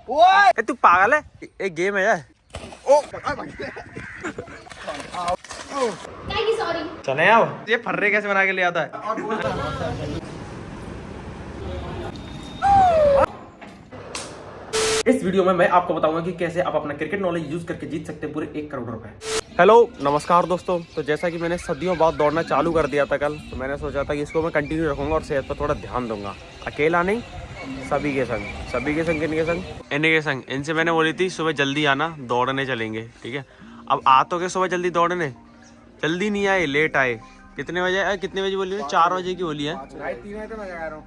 ओए तू पागल है, एक गेम है यार। सॉरी। चले आओ, ये फर्रे कैसे बना के ले आता है। इस वीडियो में मैं आपको बताऊंगा कि कैसे आप अपना क्रिकेट नॉलेज यूज करके जीत सकते हैं पूरे 1 करोड़ रुपए। हेलो नमस्कार दोस्तों, तो जैसा कि मैंने सदियों बाद दौड़ना चालू कर दिया था कल, तो मैंने सोचा था कि इसको मैं कंटिन्यू रखूंगा और सेहत पर थोड़ा ध्यान दूंगा। अकेला नहीं, सभी के संग। सभी के संग, किनके संग? इन्हीं के संग। इनसे मैंने बोली थी सुबह जल्दी आना, दौड़ने चलेंगे, ठीक है। अब आ तो गए सुबह जल्दी दौड़ने, जल्दी नहीं आए, लेट आए। कितने बजे आए? कितने बजे बोली? 4 बजे की बोली है। 3 बजे तो मैं जा रहा हूँ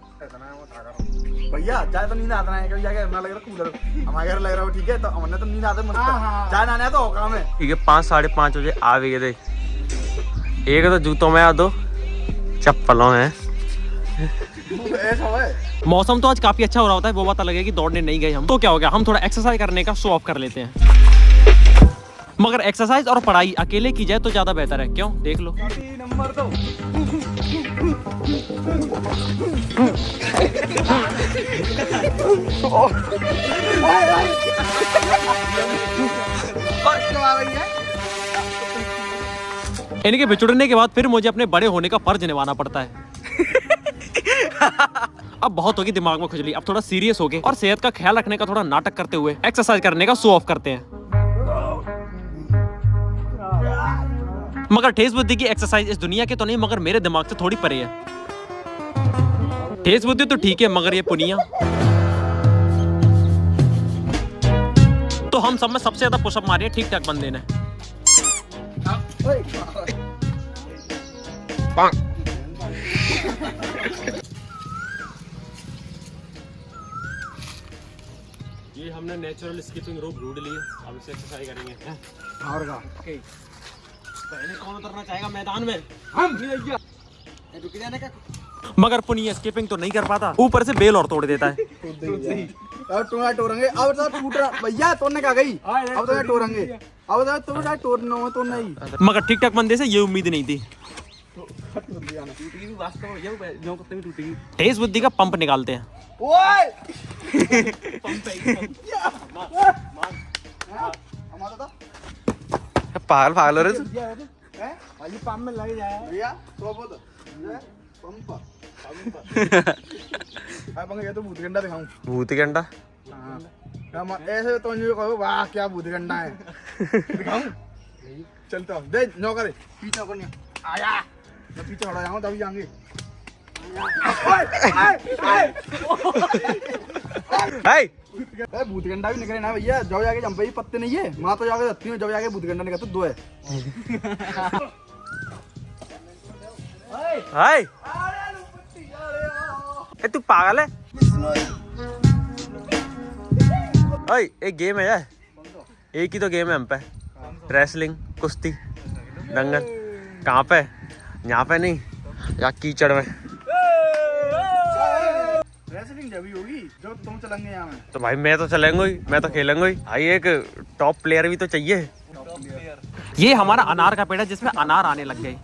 भैया। चाहे तो नींद आता है, कभी जाके ना लग रहा कूलर हमारे घर लग रहा हो, ठीक है। तो हमने तो नींद आते मस्त चाय ना आया तो काम है, ठीक है। 5 साढ़े 5 बजे आ भी गए थे। एक तो जूतों में आ, दो चप्पलों में। मौसम तो आज काफी अच्छा हो रहा होता है, वो बात अलग है कि दौड़ने नहीं गए हम। तो क्या हो गया, हम थोड़ा एक्सरसाइज करने का शो ऑफ कर लेते हैं। मगर एक्सरसाइज और पढ़ाई अकेले की जाए तो ज्यादा बेहतर है, क्यों? देख लो। नंबर दो। इनके बिछुड़ने के बाद फिर मुझे अपने बड़े होने का फर्ज निभाना पड़ता है। अब बहुत होगी दिमाग में खुजली, अब थोड़ा सीरियस हो गए और सेहत का ख्याल रखने का थोड़ा नाटक करते हुए एक्सरसाइज करने का शो ऑफ करते हैं। मगर ठेस बुद्धि की एक्सरसाइज इस दुनिया के तो नहीं, मगर मेरे दिमाग से थोड़ी परे है। ठेस बुद्धि तो ठीक है, मगर ये पुनिया। तो हम सब में सबसे ज्यादा पुशअप मारे ठीक ठाक बंदे ने। ये हमने नेचुरल स्किपिंग रोप ढूंढ ली है, अब इसे एक्सरसाइज करेंगे। और का पहले कौन उतरना चाहेगा मैदान में? हम भैया रुक जाने का। मगर पुनिया स्किपिंग तो नहीं कर पाता, ऊपर से बेल और तोड़ देता है। अब तुम्हारा टोरेंगे, अब तो टूट रहा भैया, तोड़ने का गई। अब तो टोरेंगे, अब तो तुम्हारा टोड़ना हो तो नहीं। मगर ठीक ठाक बंदे से ये उम्मीद नहीं थी। ठेस बुद्धि का पंप निकालते हैं। ओए पागल पागल हो रहे भाई पंप में लग जाए भैया तो बहुत पंप पंप तो भूत गंडा दिखाऊं। भूत गंडा? हां ऐसे तो नहीं कहो वाह क्या भूत गंडा है। दिखाऊं? चलता हूं दे नौकर पीछे नौकर नहीं आया, मैं पीछे हटा जाऊं तभी जाएंगे। हाय भूत गंडा भी निकले ना भैया, जाओ जाके जंपे पत्ते नहीं है, मां तो जाके रखती हूं, जाओ जाके भूत गंडा निकल तो दो है। हाय ए तू पागल है? ओए एक गेम है यार, एक ही तो गेम है हम पे। रेसलिंग, कुश्ती, दंगल। कहाँ पे? यहाँ पे नहीं, या कीचड़ में। रेसलिंग जब ही होगी जब तुम चलेंगे यहाँ में। तो भाई मैं तो चलेंगे ही, मैं तो खेलेंगे ही भाई। एक टॉप प्लेयर भी तो चाहिए। ये हमारा अनार का पेड़ है जिसमें अनार आने लग गए।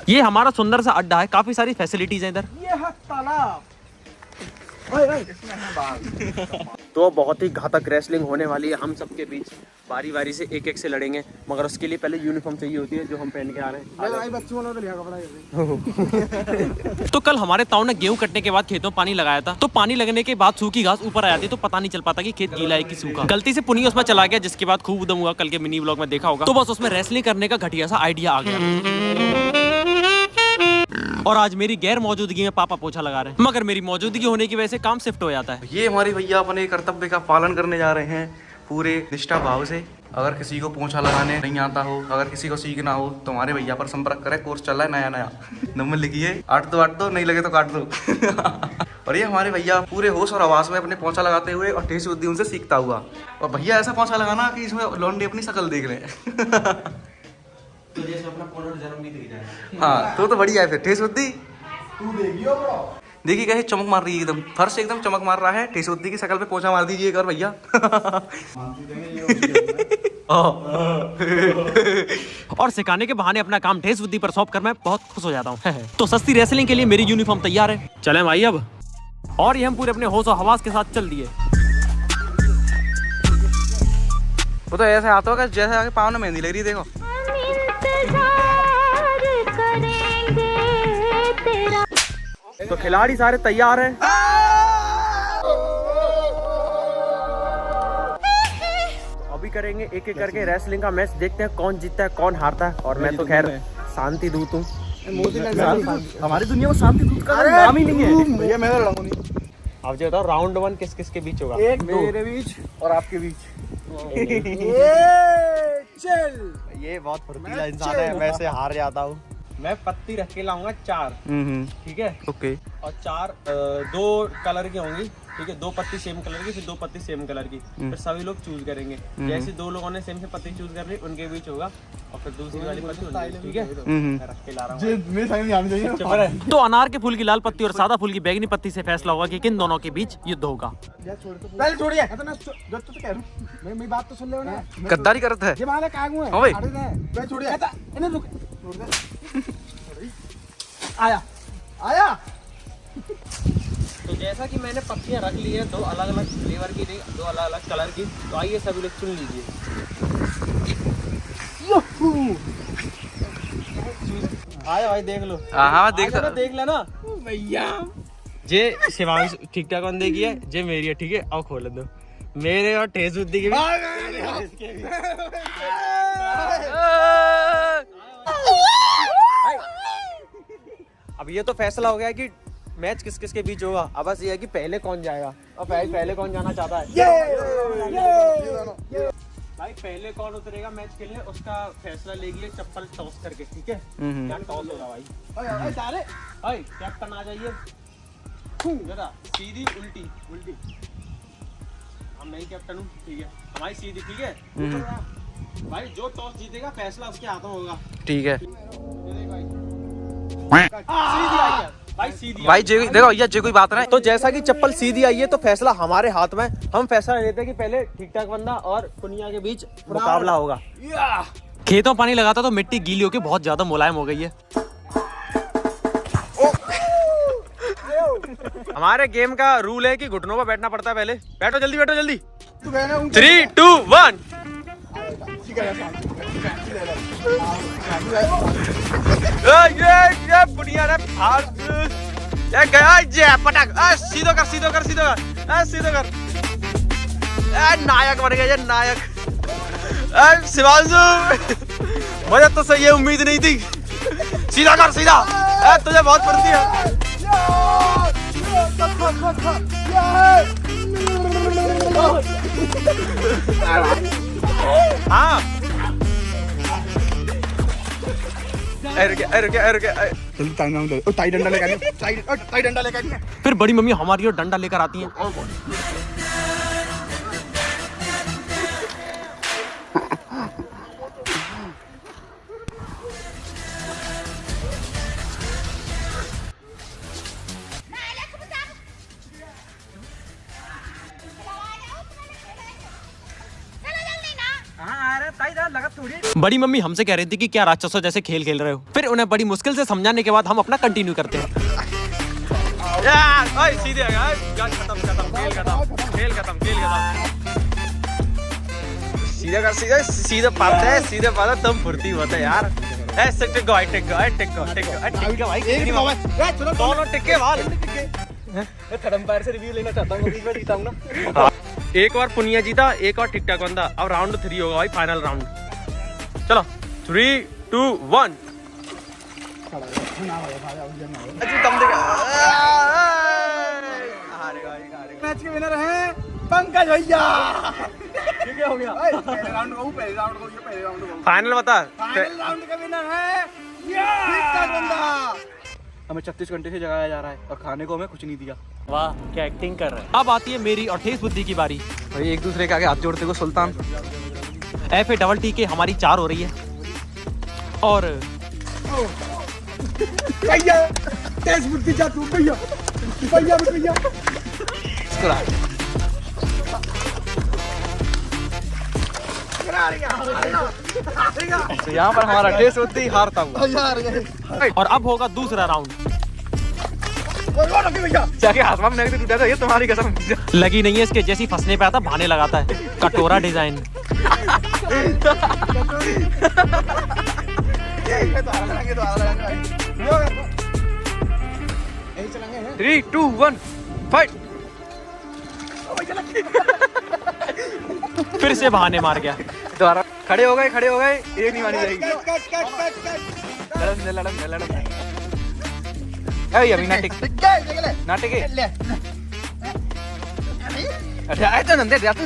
ये हमारा सुंदर सा अड्डा है, काफी सारी फैसिलिटीज है इधर। ये है तालाब। इसमें है बाघ। तो बहुत ही घातक रेसलिंग होने वाली है हम सबके बीच। बारी बारी से एक एक से लड़ेंगे, मगर उसके लिए पहले यूनिफॉर्म चाहिए होती है जो हम पहन के आ रहे हैं। बच्चों वालों को लिया कपड़ा। तो कल हमारे ताऊ ने गेहूं कटने के बाद खेतों में पानी लगाया था, तो पानी लगने के बाद सूखी घास ऊपर आ जाती, तो पता नहीं चल पाता कि खेत गीला है कि सूखा। गलती से पुनिया उसमें चला गया, जिसके बाद खूब उदम हुआ। कल के मिनी व्लॉग में देखा होगा। तो बस उसमें रेसलिंग करने का घटिया सा आइडिया आ गया और आज मेरी गैर मौजूदगी में पापा पोछा लगा रहे हैं, मगर मेरी मौजूदगी होने की वजह से काम शिफ्ट हो जाता है। ये हमारे भैया अपने कर्तव्य का पालन करने जा रहे हैं पूरे निष्ठा भाव से। अगर किसी को पोछा लगाने नहीं आता हो, अगर किसी को सीखना हो तो हमारे भैया पर संपर्क करें। कोर्स चल रहा है नया नया, नंबर लिखिए 8 नहीं लगे तो काट दो। और ये हमारे भैया पूरे होश और आवाज में अपने पोछा लगाते हुए और ठेस बुद्धि उनसे सीखता हुआ। और भैया ऐसा पोछा लगाना कि इसमें लौंडे अपनी शक्ल देख लें। तो जैसे अपना पुनर्जन्म भी दिख जाए। हाँ तो बढ़िया है फिर ठेस बुद्धि। तू देखियो ब्रो, देखिए कैसे चमक मार रही है, एकदम फर्श एकदम चमक मार रहा है। ठेस बुद्धि की शक्ल पे पोछा मार दीजिए एक बार भैया। और सिखाने के बहाने अपना काम ठेस बुद्धि पर सौंप कर मैं बहुत खुश हो जाता हूँ। तो सस्ती रेसलिंग के लिए मेरी यूनिफॉर्म तैयार है, चलें भाई अब। और ये हम पूरे अपने होश और हवास के साथ चल दिए। वो तो ऐसे आता होगा जैसे आगे पाँव में मेहंदी लग रही है, देखो। तो खिलाड़ी सारे तैयार हैं। अभी करेंगे एक एक करके रेसलिंग का मैच, देखते हैं कौन जीतता है कौन हारता है। और मैं तो खैर शांति दूत हूँ। हमारी दुनिया में शांति दूत का नाम ही नहीं है भैया। मैं लड़ूंगा नहीं। अब जो बताओ राउंड 1 किस किस के बीच होगा? एक मेरे बीच और आपके बीच। चल ये बहुत फुर्तीला इंसान है, मैं से हार जाता हूँ। मैं पत्ती रख के लाऊंगा 4, ठीक है? ओके। और 4 2 कलर की होंगी, ठीक है? 2 पत्ती सेम कलर की, फिर 2 पत्ती सेम कलर की, फिर सभी लोग चूज करेंगे। जैसे 2 लोगों ने सेम से पत्ती चूज कर ली, उनके बीच होगा, और फिर दूसरी वाली पत्ती उनके बीच, ठीक है? मैं रख के ला रहा हूँ। तो अनार के फूल की लाल पत्ती और सादा फूल की बैंगनी पत्ती से फैसला होगा कि किन दोनों के बीच युद्ध होगा। पहले छोड़िए, जो तो कह रहा हूं, मेरी बात तो सुन ले ना। गद्दारी करता है ये माले कागू है। हाँ भाई। पहले छोड़िए, इन्हें रुक, छोड़ दे। आया आया। तो जैसा कि मैंने पत्तियां रख ली है 2 अलग अलग फ्लेवर की, 2 अलग अलग कलर की, तो आइए सभी लोग चुन लीजिए। आया भाई देख लो। हाँ देख देख लेना भैया। जे शिवांश ठीक ठाक बंदे की है, जे मेरी है, ठीक है? अब खोल दो मेरे और ठेस बुद्धि की भी। अब ये तो फैसला हो गया कि मैच किस किस के बीच होगा। अब बस ये है कि पहले कौन जाएगा, और पहले कौन जाना चाहता है। भाई पहले कौन उतरेगा मैच खेलने, उसका फैसला लेगी चप्पल टॉस करके, ठीक है? क्या टॉस होगा भाई? भाई कैप्टन आ जाइए। जरा सीधी उल्टी उल्टी। हम मैं ही कैप्टन हूँ, ठीक है? हमारी सीधी, ठीक है? भाई जो टॉस जीतेगा फैसला उसके हाथों होगा, ठीक है सीधी आई है भाई, सीधी भाई। जे देखो ये जे कोई बात ना। तो जैसा कि चप्पल सीधी आई है तो फैसला हमारे हाथ में। हम फैसला लेते हैं कि पहले ठीक ठाक बंदा और पुनिया के बीच मुकाबला होगा। खेतों पानी लगाता तो मिट्टी गीली होकर बहुत ज्यादा मुलायम हो गई है। हमारे गेम का रूल है कि घुटनों पर बैठना पड़ता है पहले। बैठो जल्दी, बैठो जल्दी। 3, 2, 1। ये बुढ़िया ने ये गया जे पटक। सीधो कर, सीधो कर, सीधो कर, सीधो कर। नायक बन गया ये नायक। शिवांशु मुझे तो सही है, उम्मीद नहीं थी। सीधा कर, सीधा। तुझे बहुत फुर्ती है। हाँ टाई डंडा लेकर टाई डंडा लेकर। फिर बड़ी मम्मी हमारी और डंडा लेकर आती हैं। बड़ी मम्मी हमसे कह रही थी कि क्या राक्षसों जैसे खेल खेल रहे हो। फिर उन्हें बड़ी मुश्किल से समझाने के बाद हम अपना कंटिन्यू करते हैं। सीधे सीधे कर, सीधे सीधे पाते हैं, सीधे पाते तुम फुर्ती होते है यार। ऐसे टिको भाई, टिको टिको टिको भाई, दोनों टिके वाल। थर्ड पैर से रिव्यू लेना चाहता हूँ, मैं जीता हूँ ना। एक बार पुनिया जीता, एक और ठीक ठाक बंदा। अब राउंड 3 होगा भाई, फाइनल राउंड। चलो 3, 2, 1। मैच के विनर हैं पंकज भैया। क्या हो गया? पहले राउंड को, पहले राउंड को, ये पहले राउंड को। फाइनल बता। फाइनल राउंड का विनर है ठीक ठाक बंदा। हमें 36 घंटे से जगाया जा रहा है और खाने को हमें कुछ नहीं दिया। वाह क्या एक्टिंग कर रहे हैं। अब आती है मेरी और ठेस बुद्धि की बारी। भाई एक दूसरे के आगे हाथ जोड़ते को सुल्तान। FA के हमारी 4 हो रही है। और भैया ठेस बुद्धि जा तू भैया, भैया भैया। तो यहाँ पर हमारा ठेस बुद्धि हारता हुआ। और अब होगा दूसरा राउंड। वो रखी भैया जाके आसमान में टूटा था ये तुम्हारी कसम। लगी नहीं है इसके, जैसी फंसने पे आता बहाने लगाता है। कटोरा डिजाइन। ये तो आला लगाएंगे भाई। 3, 2, 1 फाइट। फिर से बहाने मार गया। दोबारा खड़े हो गए एक नहीं मानी जाएगी। लड़न अभी नाटक अरे आए तो नंदे जा तू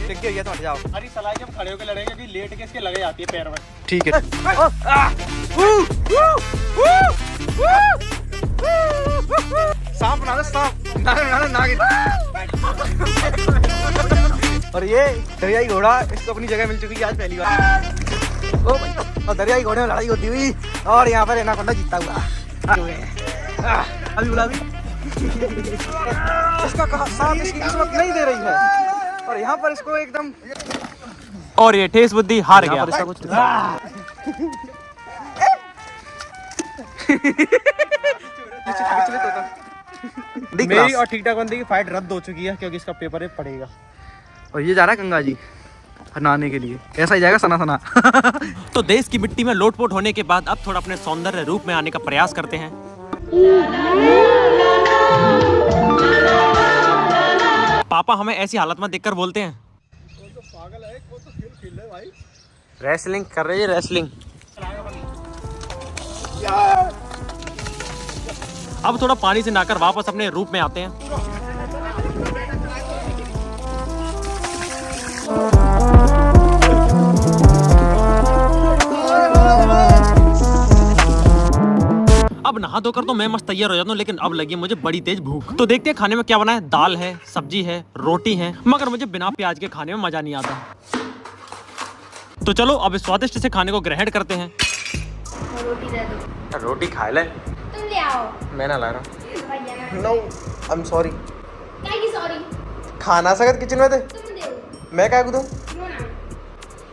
टिक गया तो हट जाओ। अरे सलाह जब खड़े होकर लड़ेंगे कि लेट के इसके लगे जाती है पैर में। ठीक है। सांप बना दो सांप नागिन। और ये दरियाई घोड़ा इसको अपनी जगह मिल चुकी है आज पहली बार। ओ भाई और दरियाई घोड़े में लड़ाई होती हुई और यहाँ पर एनाकोंडा जीता हुआ। अभी बुला भी इसका सांप इसकी किस्मत नहीं दे रही है और यहाँ पर इसको एकदम और ये ठेस बुद्धि हार गया। मेरी और ठीक ठाक बंदी की फाइट रद्द हो चुकी है क्योंकि इसका पेपर पड़ेगा। और ये जा रहा है गंगा जी नहाने के लिए। ऐसा ही जाएगा सना तो देश की मिट्टी में लोटपोट होने के बाद अब थोड़ा अपने सौंदर्य रूप में आने का प्रयास करते हैं। पापा हमें ऐसी हालत में देखकर बोलते हैं पागल है वो तो खेल रहे भाई। रेसलिंग कर रही है रेसलिंग। अब थोड़ा पानी से नहाकर वापस अपने रूप में आते हैं। अब नहा धोकर तो मैं मस्त तैयार हो जाता हूँ, लेकिन अब लगी मुझे बड़ी तेज भूख। तो देखते हैं खाने में क्या बना है। दाल है, सब्जी है, रोटी है, मगर मुझे बिना प्याज के खाने में मजा नहीं आता। तो चलो अब इस स्वादिष्ट से खाने को ग्रहण करते हैं। रोटी दे दो। रोटी खा ले। तुम ले आओ। मैं ना ला रहा। भैया नो आई एम सॉरी। क्या की सॉरी? खाना सकत किचन में थे तुम दे दो। मैं क्या करूँ। क्यों ना?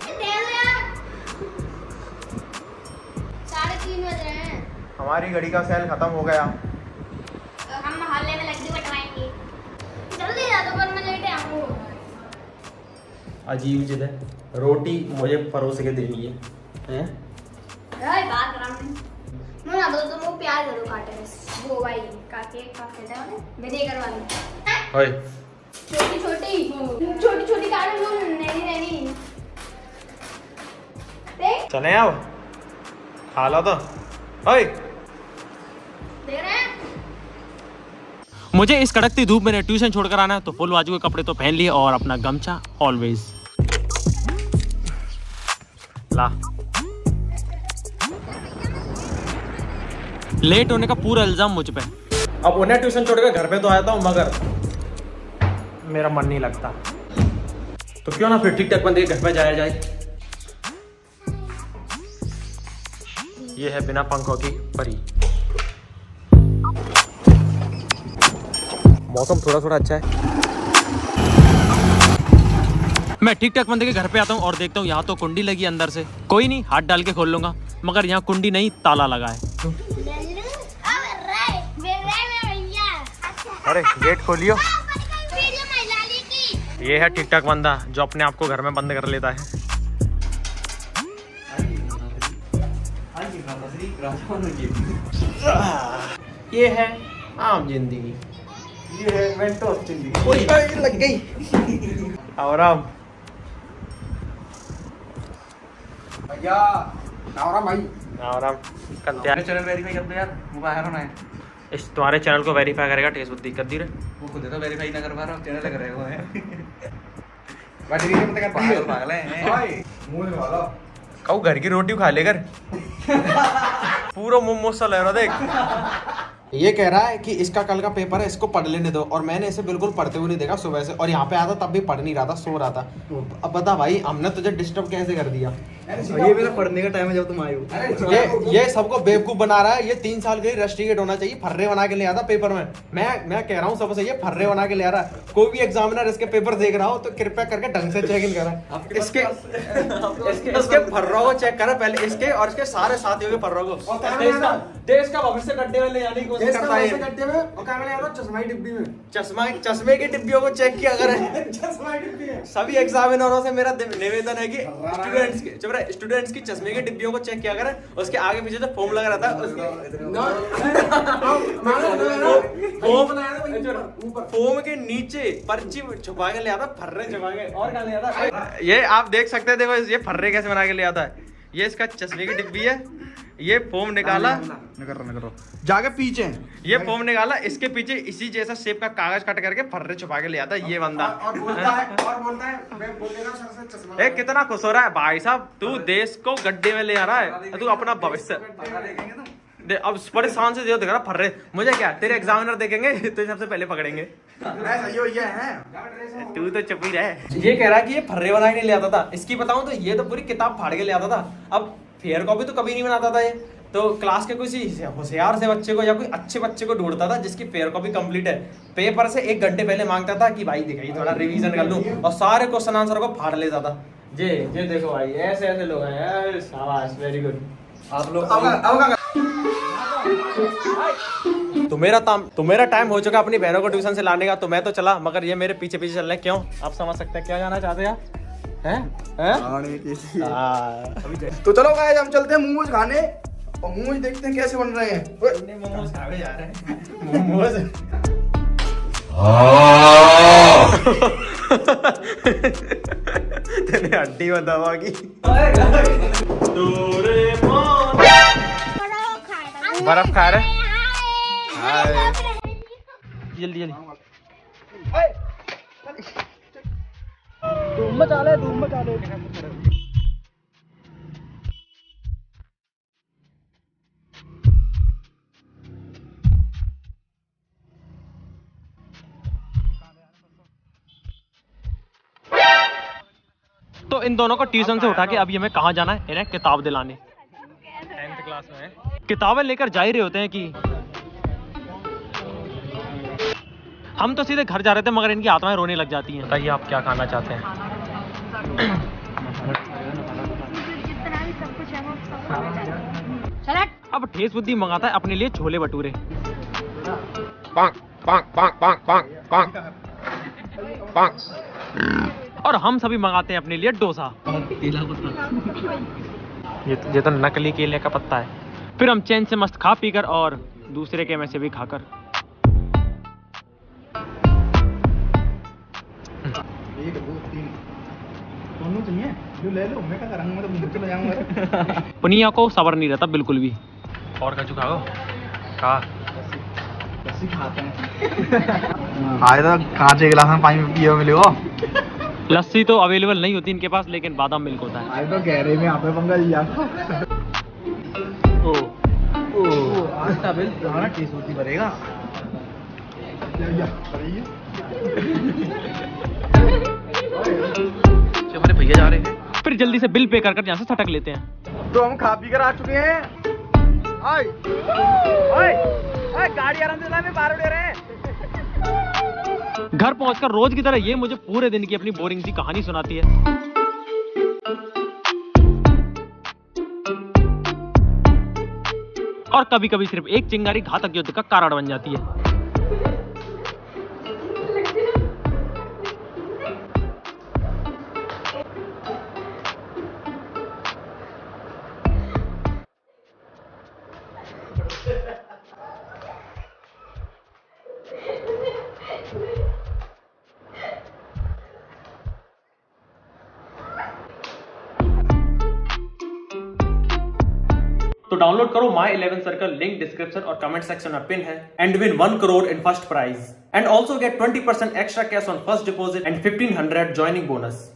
दे दो यार। 3:30 बज रहे हैं। हमारी घड़ी का सेल खत्म हो गया। हम मोहल्ले में लड्डू बंटवाएंगे। जल्दी आ दो वरना लेट आऊंगा। अजीब जिद है। रोटी मुझे परोस के देनी है हैं? अरे बात कराऊं मैं ना बोल तो वो प्यार करो काटे में। वो भाई काके काटे हैं विदे करवा ले। ओए छोटी काटे वो नहीं देख चले आओ खा लो तो। ओए देख रहे हैं। मुझे इस कड़कती धूप में ट्यूशन छोड़कर आना है तो फुल बाजू के कपड़े तो पहन लिए और अपना गमछा ऑलवेज ला। लेट होने का पूरा इल्जाम मुझ पे। अब उन्हें ट्यूशन छोड़कर घर पे तो आया हूँ मगर मेरा मन नहीं लगता। तो क्यों ना फिर ठीक ठाक बंदे के घर पे जाया जाए। ये है बिना पंखों की परी। मौसम थोड़ा थोड़ा अच्छा है। मैं ठीक ठाक बंदे के घर पे आता हूँ और देखता हूँ यहाँ तो कुंडी लगी अंदर से। कोई नहीं हाथ डाल के खोल लूंगा, मगर यहाँ कुंडी नहीं ताला लगा है। अरे गेट खोलियो। ये है ठीक ठाक बंदा जो अपने आप को घर में बंद कर लेता है। ये है आम जिंदगी। ये है मेंटोस जिंदगी। लग गई। और आम भैया नावरा भाई आराम कंत्या। चैनल वेरीफाई कर दो यार, वो बाहर होना है। इस तुम्हारे चैनल को वेरीफाई करेगा टेस्ट बुद्धि कर दी रे। वो खुद तो वेरीफाई ना कर पा रहा, चैनल कर रहे हो है। बैटरी में तक पागल पागल है भाई मुंह में वाला कहू घर की रोटी खा लेकर पूरा मोमोज सा लग रहा देख। ये कह रहा है कि इसका कल का पेपर है, इसको पढ़ लेने दो, और मैंने इसे बिल्कुल पढ़ते हुए नहीं देखा सुबह से, और यहाँ पे आया था तब भी पढ़ नहीं रहा था, सो रहा था। अब बता भाई, हमने तुझे डिस्टर्ब कैसे कर दिया? ये भी तो पढ़ने का टाइम है जब तुम आए हो। ये सबको बेवकूफ बना रहा है। ये 3 साल के लिए रस्टिकेट होना चाहिए, फर्रे बना के ले आता पेपर में। मैं कह रहा हूँ सबसे, ये फर्रे बना के ले आ रहा है। कोई भी एग्जामिनर इसके पेपर देख रहा हो तो कृपया करके ढंग से चेक इन करा। इसके फर्रों को चेक करा पहले, इसके और इसके सारे साथियों के फर्रों को। देश का भविष्य गड्ढे में ले जाने की कोशिश करता है। चश्मे की डिब्बियों को चेक किया अगर सभी एग्जामिनरों से मेरा निवेदन है कि स्टूडेंट्स की चश्मे की डिब्बियों को चेक किया करें, उसके आगे पीछे जो फोम लगा रहता है फोम के नीचे पर्ची छुपा के ले आता, फर्रे छुपा के। और क्या ले आता? ये आप देख सकते हैं, देखो ये फर्रे कैसे बना के ले आता है। ये इसका चश्मे की डिब्बी है, ये फोम निकाला, जाके पीछे ये फोम निकाला, इसके पीछे इसी जैसा शेप का कागज कट करके फर्रे छुपा के ले आता है ये बंदा। और बोलता है मैं बोलेगा सर से चश्मा। ए, कितना खुश हो रहा है भाई साहब, तू देश को गड्ढे में ले आ रहा है, तू अपना भविष्य अब बड़े शान से दिख रहा फर्रे। मुझे क्या, तेरे एग्जामिनर देखेंगे तो सबसे पहले पकड़ेंगे। तू तो चुप ही रहे। ये कह रहा है कि ये फर्रे बना के नहीं ले आता था। इसकी बताऊं तो ये तो पूरी किताब फाड़ के ले आता था। अब फेयर कॉपी तो कभी नहीं बनाता था ये, तो क्लास के किसी होशियार से बच्चे को या कोई अच्छे बच्चे को ढूंढता था जिसकी फेयर कॉपी कंप्लीट है, पेपर से 1 घंटे पहले मांगता था कि भाई दिखाई थोड़ा रिवीजन कर लूं, और सारे क्वेश्चन आंसर को फाड़ लेता था। ये देखो भाई, ऐसे ऐसे लोग हैं। शाबाश, वेरी गुड। आप लोग तो मेरा टाइम हो चुका अपनी बहनों को ट्यूशन से लाने का, तो मैं तो चला, मगर ये मेरे पीछे पीछे चल रहे हैं। क्यों, आप समझ सकते हैं क्या जाना चाहते हैं? तो चलो गाइस, हम चलते हैं मोमोज खाने, और मोमोज देखते हैं कैसे बन रहे हैं। मोमोज खाने जा रहे हैं। मोमोज तेरे हड्डी में दबा की। बर्फ खा रहे? जल्दी जल्दी। धूम मचा ले, धूम मचा ले। तो इन दोनों को ट्यूशन से उठा के अभी हमें कहाँ जाना है? इन्हें किताब दिलाने। 10th क्लास में है, किताबें लेकर जा ही रहे होते हैं कि हम तो सीधे घर जा रहे थे, मगर इनकी आत्माएं रोने लग जाती हैं। बताइए आप क्या खाना चाहते हैं? अब ठेस बुद्धि मंगाता है अपने लिए छोले भटूरे। और हम सभी मंगाते हैं अपने लिए डोसा। ये तो नकली केले का पत्ता है। फिर हम चैन से मस्त खा पीकर और दूसरे के में से भी खाकर। दोनों चाहिए, जो ले लो, मैं क्या करूंगा, तो मुझे चला जाऊंगा। पुनिया को सबर नहीं रहता बिल्कुल भी। और कछु खाओ का लस्सी खाते हैं। आए तो कांच के गिलास में पानी पियो मिलेगा। लस्सी तो अवेलेबल नहीं होती इनके पास, लेकिन बादाम मिल्क होता है। आए तो कह रहे में यहाँ पे पंगा लिया। आज का बिल तुम्हारा टेस्ट होती भरेगा। हमारे भैया जा रहे हैं, फिर जल्दी से बिल पे कर यहाँ से सटक लेते हैं। तो हम खा पी कर आ चुके हैं। गाड़ी आराम से में बाहर उड़े रहे। घर पहुंचकर रोज की तरह ये मुझे पूरे दिन की अपनी बोरिंग सी कहानी सुनाती है। और कभी कभी सिर्फ एक चिंगारी घातक युद्ध का कारण बन जाती है। तो डाउनलोड करो माई 11 सर्कल, लिंक डिस्क्रिप्शन और कमेंट सेक्शन में पिन है, and win 1 crore in first prize, and also get 20% extra cash on first deposit and 1500 joining bonus.